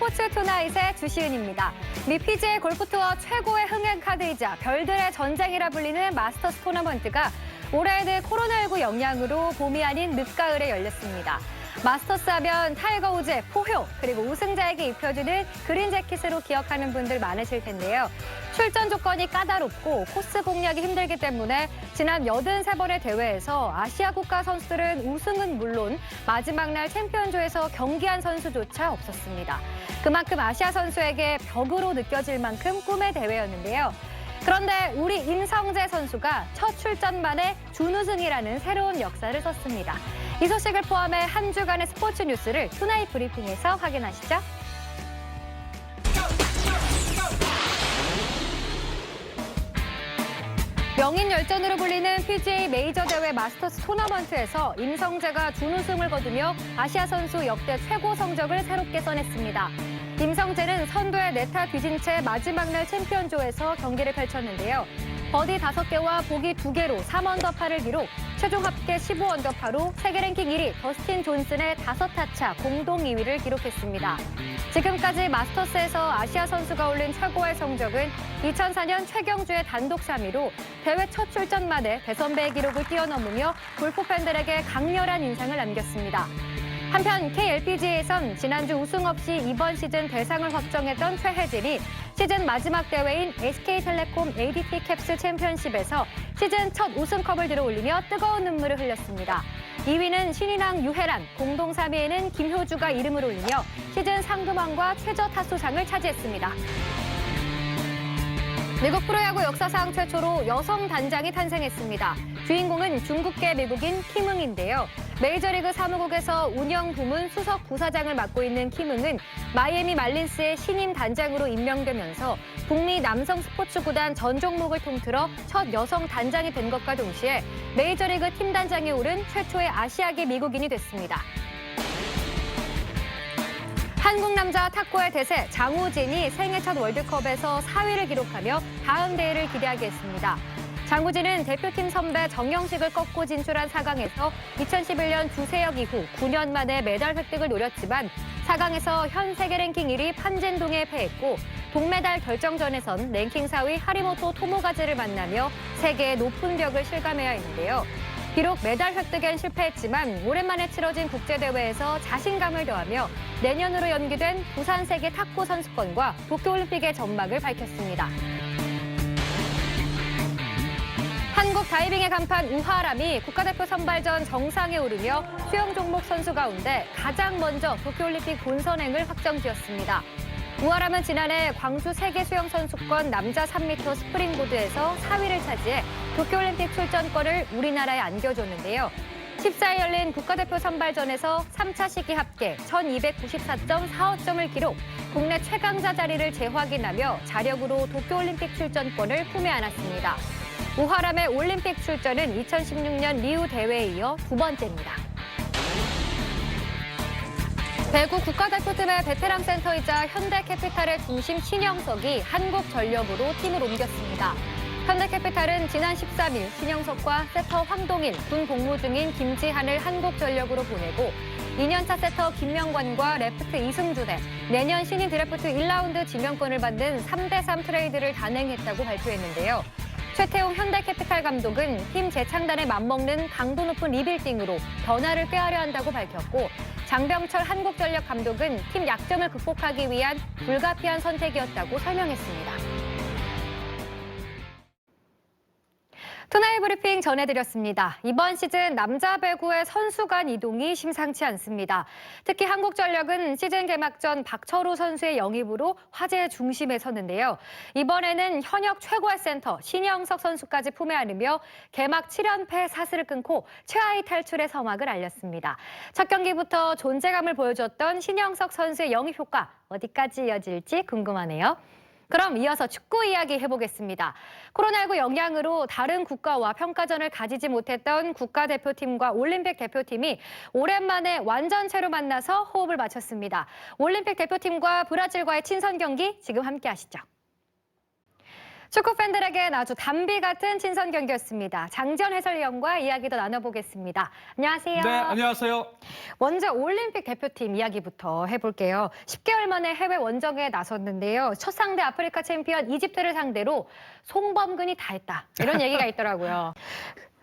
스포츠 투나잇의 주시은입니다. 미 PGA 골프투어 최고의 흥행 카드이자 별들의 전쟁이라 불리는 마스터스 토너먼트가 올해에는 코로나19 영향으로 봄이 아닌 늦가을에 열렸습니다. 마스터스 하면 타이거 우즈의 포효, 그리고 우승자에게 입혀주는 그린 재킷으로 기억하는 분들 많으실 텐데요. 출전 조건이 까다롭고 코스 공략이 힘들기 때문에 지난 83번의 대회에서 아시아 국가 선수들은 우승은 물론 마지막 날 챔피언조에서 경기한 선수조차 없었습니다. 그만큼 아시아 선수에게 벽으로 느껴질 만큼 꿈의 대회였는데요. 그런데 우리 임성재 선수가 첫 출전 만에 준우승이라는 새로운 역사를 썼습니다. 이 소식을 포함해 한 주간의 스포츠 뉴스를 투나잇 브리핑에서 확인하시죠. 명인 열전으로 불리는 PGA 메이저 대회 마스터스 토너먼트에서 임성재가 준우승을 거두며 아시아 선수 역대 최고 성적을 새롭게 써냈습니다. 임성재는 선두에 네타 뒤진 채 마지막 날 챔피언조에서 경기를 펼쳤는데요. 버디 5개와 보기 2개로 3언더파를 기록, 최종 합계 15언더파로 세계 랭킹 1위 더스틴 존슨의 5타차 공동 2위를 기록했습니다. 지금까지 마스터스에서 아시아 선수가 올린 최고의 성적은 2004년 최경주의 단독 3위로 대회 첫 출전 만에 대선배의 기록을 뛰어넘으며 골프 팬들에게 강렬한 인상을 남겼습니다. 한편 KLPGA에선 지난주 우승 없이 이번 시즌 대상을 확정했던 최혜진이 시즌 마지막 대회인 SK텔레콤 ADT 캡스 챔피언십에서 시즌 첫 우승컵을 들어올리며 뜨거운 눈물을 흘렸습니다. 2위는 신인왕 유혜란, 공동 3위에는 김효주가 이름을 올리며 시즌 상금왕과 최저 타수상을 차지했습니다. 미국 프로야구 역사상 최초로 여성 단장이 탄생했습니다. 주인공은 중국계 미국인 킴응인데요. 메이저리그 사무국에서 운영 부문 수석 부사장을 맡고 있는 킴응은 마이애미 말린스의 신임 단장으로 임명되면서 북미 남성 스포츠 구단 전 종목을 통틀어 첫 여성 단장이 된 것과 동시에 메이저리그 팀 단장에 오른 최초의 아시아계 미국인이 됐습니다. 한국 남자 탁구의 대세 장우진이 생애 첫 월드컵에서 4위를 기록하며 다음 대회를 기대하게 했습니다. 장우진은 대표팀 선배 정영식을 꺾고 진출한 4강에서 2011년 주세혁 이후 9년 만에 메달 획득을 노렸지만 4강에서 현 세계 랭킹 1위 판진동에 패했고 동메달 결정전에선 랭킹 4위 하리모토 토모가즈를 만나며 세계의 높은 벽을 실감해야 했는데요. 비록 메달 획득엔 실패했지만 오랜만에 치러진 국제대회에서 자신감을 더하며 내년으로 연기된 부산 세계 탁구 선수권과 도쿄올림픽의 전막을 밝혔습니다. 한국 다이빙의 간판 우하람이 국가대표 선발전 정상에 오르며 수영 종목 선수 가운데 가장 먼저 도쿄올림픽 본선행을 확정지었습니다. 우하람은 지난해 광주 세계수영선수권 남자 3m 스프링보드에서 4위를 차지해 도쿄올림픽 출전권을 우리나라에 안겨줬는데요. 14일 열린 국가대표 선발전에서 3차 시기 합계 1294.45점을 기록, 국내 최강자 자리를 재확인하며 자력으로 도쿄올림픽 출전권을 품에 안았습니다. 우하람의 올림픽 출전은 2016년 리우 대회에 이어 두 번째입니다. 배구 국가대표팀의 베테랑 센터이자 현대캐피탈의 중심 신영석이 한국전력으로 팀을 옮겼습니다. 현대캐피탈은 지난 13일 신영석과 세터 황동인, 군 복무 중인 김지한을 한국전력으로 보내고 2년차 세터 김명관과 레프트 이승준에 내년 신인 드래프트 1라운드 지명권을 받는 3대3 트레이드를 단행했다고 발표했는데요. 최태웅 현대캐피탈 감독은 팀 재창단에 맞먹는 강도 높은 리빌딩으로 변화를 꾀하려 한다고 밝혔고, 장병철 한국전력 감독은 팀 약점을 극복하기 위한 불가피한 선택이었다고 설명했습니다. 투나잇 브리핑 전해드렸습니다. 이번 시즌 남자 배구의 선수 간 이동이 심상치 않습니다. 특히 한국전력은 시즌 개막 전 박철우 선수의 영입으로 화제의 중심에 섰는데요. 이번에는 현역 최고의 센터 신영석 선수까지 품에 안으며 개막 7연패 사슬을 끊고 최하위 탈출의 서막을 알렸습니다. 첫 경기부터 존재감을 보여줬던 신영석 선수의 영입 효과 어디까지 이어질지 궁금하네요. 그럼 이어서 축구 이야기 해보겠습니다. 코로나19 영향으로 다른 국가와 평가전을 가지지 못했던 국가대표팀과 올림픽 대표팀이 오랜만에 완전체로 만나서 호흡을 맞췄습니다. 올림픽 대표팀과 브라질과의 친선 경기 지금 함께 하시죠. 축구 팬들에겐 아주 담비 같은 친선 경기였습니다. 장지연 해설위원과 이야기 더 나눠보겠습니다. 안녕하세요. 네, 안녕하세요. 먼저 올림픽 대표팀 이야기부터 해볼게요. 10개월 만에 해외 원정에 나섰는데요. 첫 상대 아프리카 챔피언 이집트를 상대로 송범근이 다 했다. 이런 얘기가 있더라고요.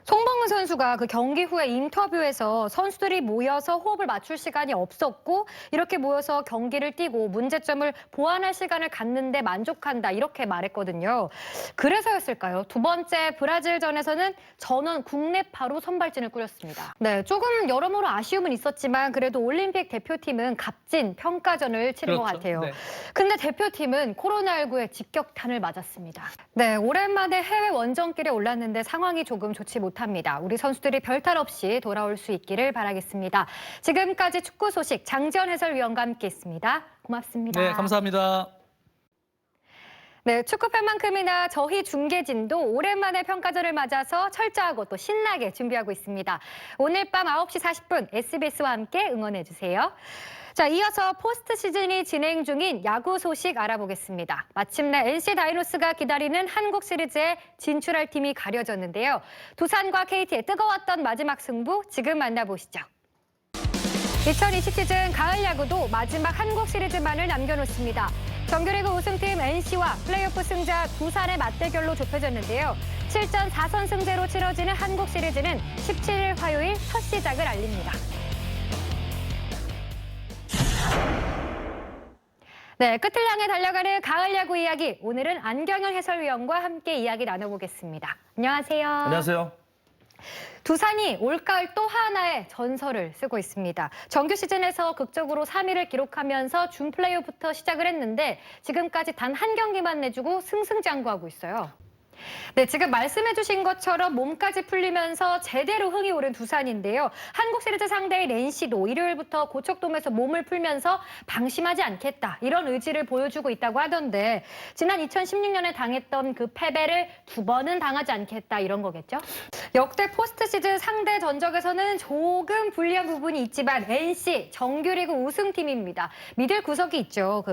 송범근 선수가 그 경기 후에 인터뷰에서 선수들이 모여서 호흡을 맞출 시간이 없었고 이렇게 모여서 경기를 뛰고 문제점을 보완할 시간을 갖는데 만족한다 이렇게 말했거든요. 그래서였을까요? 두 번째 브라질전에서는 전원 국내파로 선발진을 꾸렸습니다. 네, 조금 여러모로 아쉬움은 있었지만 그래도 올림픽 대표팀은 값진 평가전을 치른 것 같아요. 네. 근데 대표팀은 코로나19의 직격탄을 맞았습니다. 네, 오랜만에 해외 원정길에 올랐는데 상황이 조금 좋지 못합니다. 우리 선수들이 별탈 없이 돌아올 수 있기를 바라겠습니다. 지금까지 축구 소식 장지연 해설위원과 함께했습니다. 고맙습니다. 네, 감사합니다. 네, 축구팬만큼이나 저희 중계진도 오랜만에 평가전을 맞아서 철저하고 또 신나게 준비하고 있습니다. 오늘 밤 9시 40분 SBS와 함께 응원해주세요. 자, 이어서 포스트 시즌이 진행 중인 야구 소식 알아보겠습니다. 마침내 NC 다이노스가 기다리는 한국 시리즈에 진출할 팀이 가려졌는데요. 두산과 KT의 뜨거웠던 마지막 승부 지금 만나보시죠. 2020 시즌 가을 야구도 마지막 한국 시리즈만을 남겨놓습니다. 정규리그 우승팀 NC와 플레이오프 승자 두산의 맞대결로 좁혀졌는데요. 7전 4선승제로 치러지는 한국 시리즈는 17일 화요일 첫 시작을 알립니다. 네, 끝을 향해 달려가는 가을 야구 이야기. 오늘은 안경현 해설위원과 함께 이야기 나눠보겠습니다. 안녕하세요. 안녕하세요. 두산이 올가을 또 하나의 전설을 쓰고 있습니다. 정규 시즌에서 극적으로 3위를 기록하면서 준 플레이오프부터 시작을 했는데 지금까지 단 한 경기만 내주고 승승장구하고 있어요. 네, 지금 말씀해주신 것처럼 몸까지 풀리면서 제대로 흥이 오른 두산인데요. 한국 시리즈 상대인 NC도 일요일부터 고척돔에서 몸을 풀면서 방심하지 않겠다 이런 의지를 보여주고 있다고 하던데 지난 2016년에 당했던 그 패배를 두 번은 당하지 않겠다 이런 거겠죠? 역대 포스트 시즌 상대 전적에서는 조금 불리한 부분이 있지만 NC 정규리그 우승팀입니다. 믿을 구석이 있죠.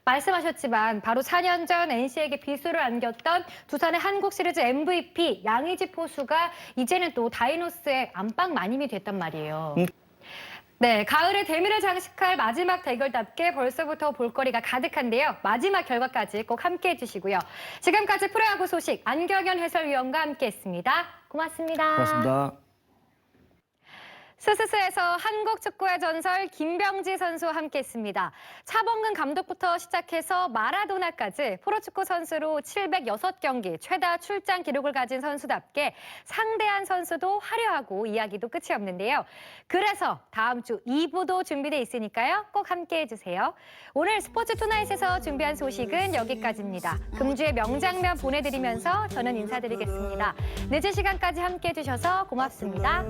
말씀하셨지만 바로 4년 전 NC에게 비수를 안겼던 두산의 한국 시리즈 MVP 양의지 포수가 이제는 또 다이노스의 안방 마님이 됐단 말이에요. 네, 가을에 대미를 장식할 마지막 대결답게 벌써부터 볼거리가 가득한데요. 마지막 결과까지 꼭 함께해 주시고요. 지금까지 프로야구 소식 안경현 해설위원과 함께했습니다. 고맙습니다. 고맙습니다. 스스스에서 한국 축구의 전설 김병지 선수와 함께했습니다. 차범근 감독부터 시작해서 마라도나까지 프로축구 선수로 706경기 최다 출장 기록을 가진 선수답게 상대한 선수도 화려하고 이야기도 끝이 없는데요. 그래서 다음 주 2부도 준비돼 있으니까요. 꼭 함께해 주세요. 오늘 스포츠 투나잇에서 준비한 소식은 여기까지입니다. 금주의 명장면 보내드리면서 저는 인사드리겠습니다. 늦은 시간까지 함께해 주셔서 고맙습니다.